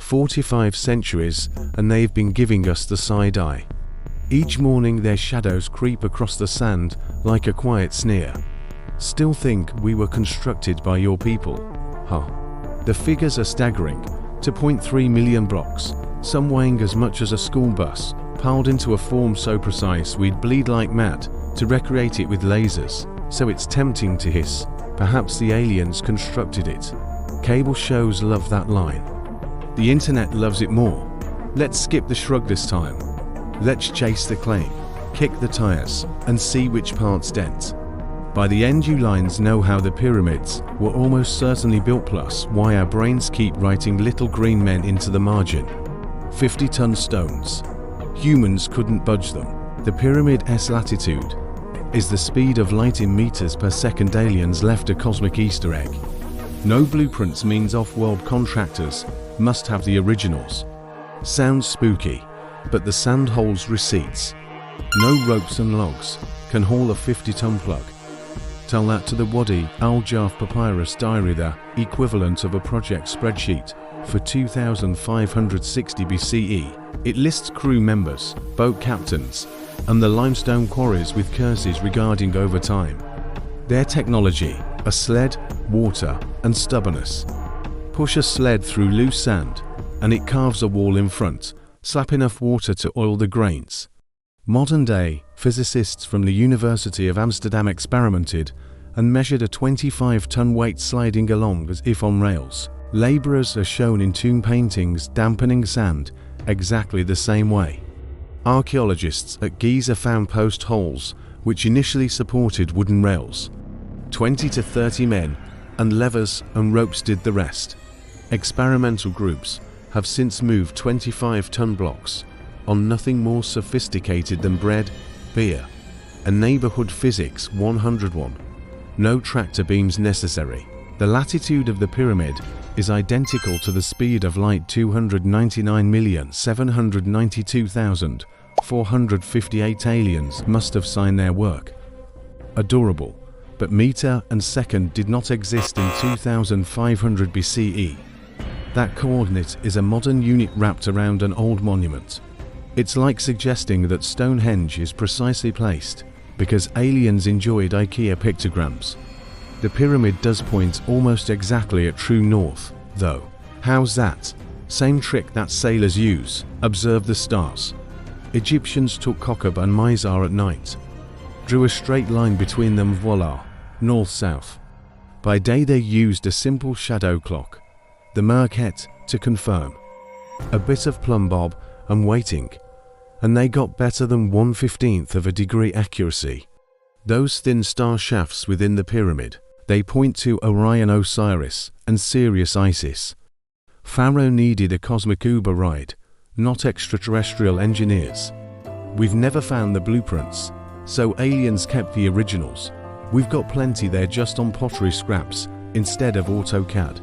45 centuries, and they've been giving us the side eye. Each morning their shadows creep across the sand like a quiet sneer. Still think we were constructed by your people? Huh. The figures are staggering. 2.3 million blocks, some weighing as much as a school bus, piled into a form so precise we'd bleed like mad to recreate it with lasers, so it's tempting to hiss. Perhaps the aliens constructed it. Cable shows love that line. The internet loves it more. Let's skip the shrug this time. Let's chase the claim, kick the tires, and see which parts dent. By the end you lines know how the pyramids were almost certainly built, plus why our brains keep writing little green men into the margin. 50-ton stones. Humans couldn't budge them. The pyramid's latitude is the speed of light in meters per second. Aliens left a cosmic Easter egg. No blueprints means off-world contractors must have the originals. Sounds spooky, but the sand holds receipts. No ropes and logs can haul a 50-ton plug. Tell that to the Wadi al-Jarf Papyrus Diary, the equivalent of a project spreadsheet, for 2560 BCE. It lists crew members, boat captains, and the limestone quarries with curses regarding overtime. Their technology: a sled, water, and stubbornness. Push a sled through loose sand, and it carves a wall in front. Slap enough water to oil the grains. Modern-day physicists from the University of Amsterdam experimented and measured a 25-ton weight sliding along as if on rails. Laborers are shown in tomb paintings dampening sand exactly the same way. Archaeologists at Giza found post holes which initially supported wooden rails. 20 to 30 men and levers and ropes did the rest. Experimental groups have since moved 25-ton blocks on nothing more sophisticated than bread, beer, and neighborhood physics 101. No tractor beams necessary. The latitude of the pyramid is identical to the speed of light. 299,792,458 aliens must have signed their work. Adorable, but meter and second did not exist in 2500 BCE. That coordinate is a modern unit wrapped around an old monument. It's like suggesting that Stonehenge is precisely placed because aliens enjoyed IKEA pictograms. The pyramid does point almost exactly at true north, though. How's that? Same trick that sailors use: observe the stars. Egyptians took Kokab and Mizar at night, drew a straight line between them, voila, north-south. By day they used a simple shadow clock, the Merket, to confirm. A bit of plumb bob and waiting, and they got better than 1/15 of a degree accuracy. Those thin star shafts within the pyramid, they point to Orion, Osiris, and Sirius, Isis. Pharaoh needed a cosmic Uber ride, not extraterrestrial engineers. We've never found the blueprints, so aliens kept the originals. We've got plenty there just on pottery scraps instead of AutoCAD.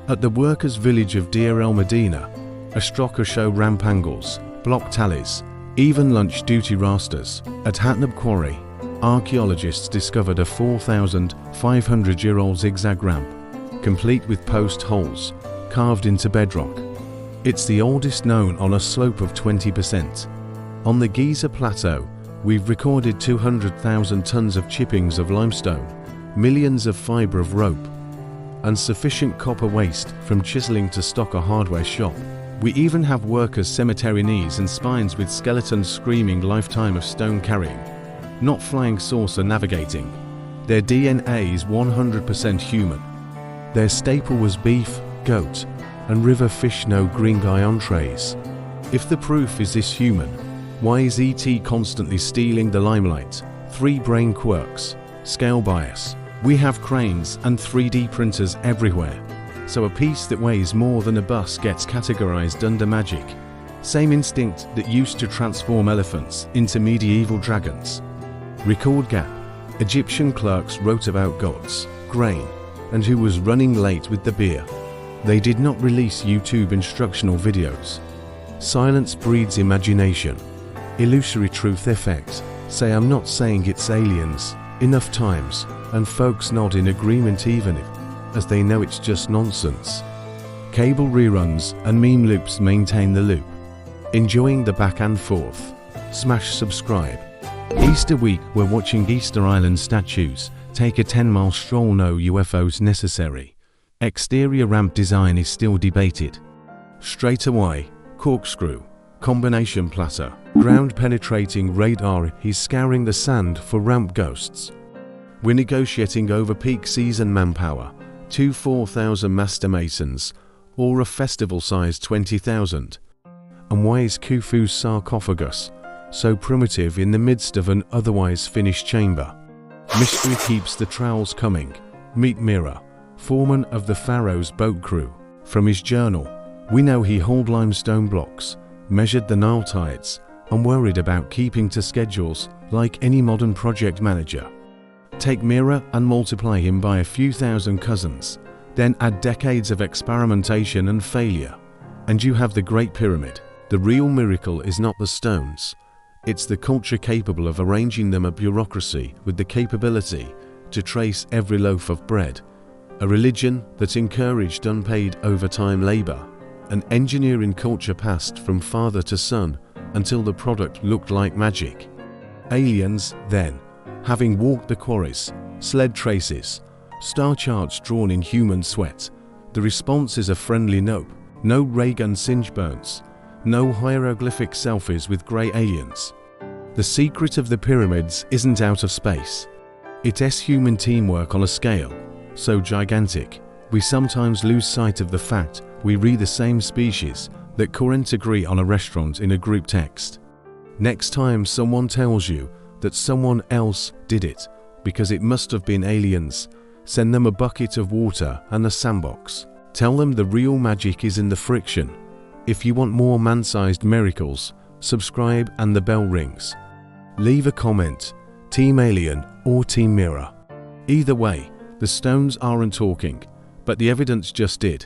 At the workers' village of Deir el Medina, a stroker show ramp angles, block tallies, even lunch duty rasters. At Hatnab Quarry, archaeologists discovered a 4,500-year-old zigzag ramp, complete with post holes carved into bedrock. It's the oldest known on a slope of 20%. On the Giza Plateau, we've recorded 200,000 tons of chippings of limestone, millions of fibre of rope, and sufficient copper waste from chiseling to stock a hardware shop. We even have workers' cemetery knees and spines with skeletons screaming lifetime of stone carrying, not flying saucer navigating. Their DNA is 100% human. Their staple was beef, goat, and river fish, no green guy entrees. If the proof is this human, why is ET constantly stealing the limelight? 3 brain quirks, scale bias. We have cranes and 3D printers everywhere, so a piece that weighs more than a bus gets categorized under magic. Same instinct that used to transform elephants into medieval dragons. Record gap. Egyptian clerks wrote about gods, grain, and who was running late with the beer. They did not release YouTube instructional videos. Silence breeds imagination. Illusory truth effect. Say I'm not saying it's aliens enough times, and folks nod in agreement even if, as they know it's just nonsense. Cable reruns and meme loops maintain the loop. Enjoying the back and forth? Smash subscribe. Easter week, we're watching Easter Island statues. Take a 10-mile stroll, no UFOs necessary. Exterior ramp design is still debated. Straightaway, corkscrew, combination platter, ground penetrating radar is scouring the sand for ramp ghosts. We're negotiating over peak season manpower, 4,000 master masons, or a festival-sized 20,000. And why is Khufu's sarcophagus so primitive in the midst of an otherwise finished chamber? Mystery keeps the trowels coming. Meet Mira, foreman of the Pharaoh's boat crew. From his journal, we know he hauled limestone blocks, measured the Nile tides, and worried about keeping to schedules like any modern project manager. Take Mira and multiply him by a few thousand cousins, then add decades of experimentation and failure, and you have the Great Pyramid. The real miracle is not the stones, it's the culture capable of arranging them, a bureaucracy with the capability to trace every loaf of bread, a religion that encouraged unpaid overtime labor, an engineering culture passed from father to son until the product looked like magic. Aliens, then, having walked the quarries, sled traces, star charts drawn in human sweat, the response is a friendly nope. No ray gun singe burns, no hieroglyphic selfies with grey aliens. The secret of the pyramids isn't out of space. It's human teamwork on a scale so gigantic, we sometimes lose sight of the fact we read the same species that couldn't agree on a restaurant in a group text. Next time someone tells you that someone else did it because it must have been aliens, send them a bucket of water and a sandbox. Tell them the real magic is in the friction. If you want more man-sized miracles, subscribe and the bell rings. Leave a comment, Team Alien or Team Mira. Either way, the stones aren't talking, but the evidence just did.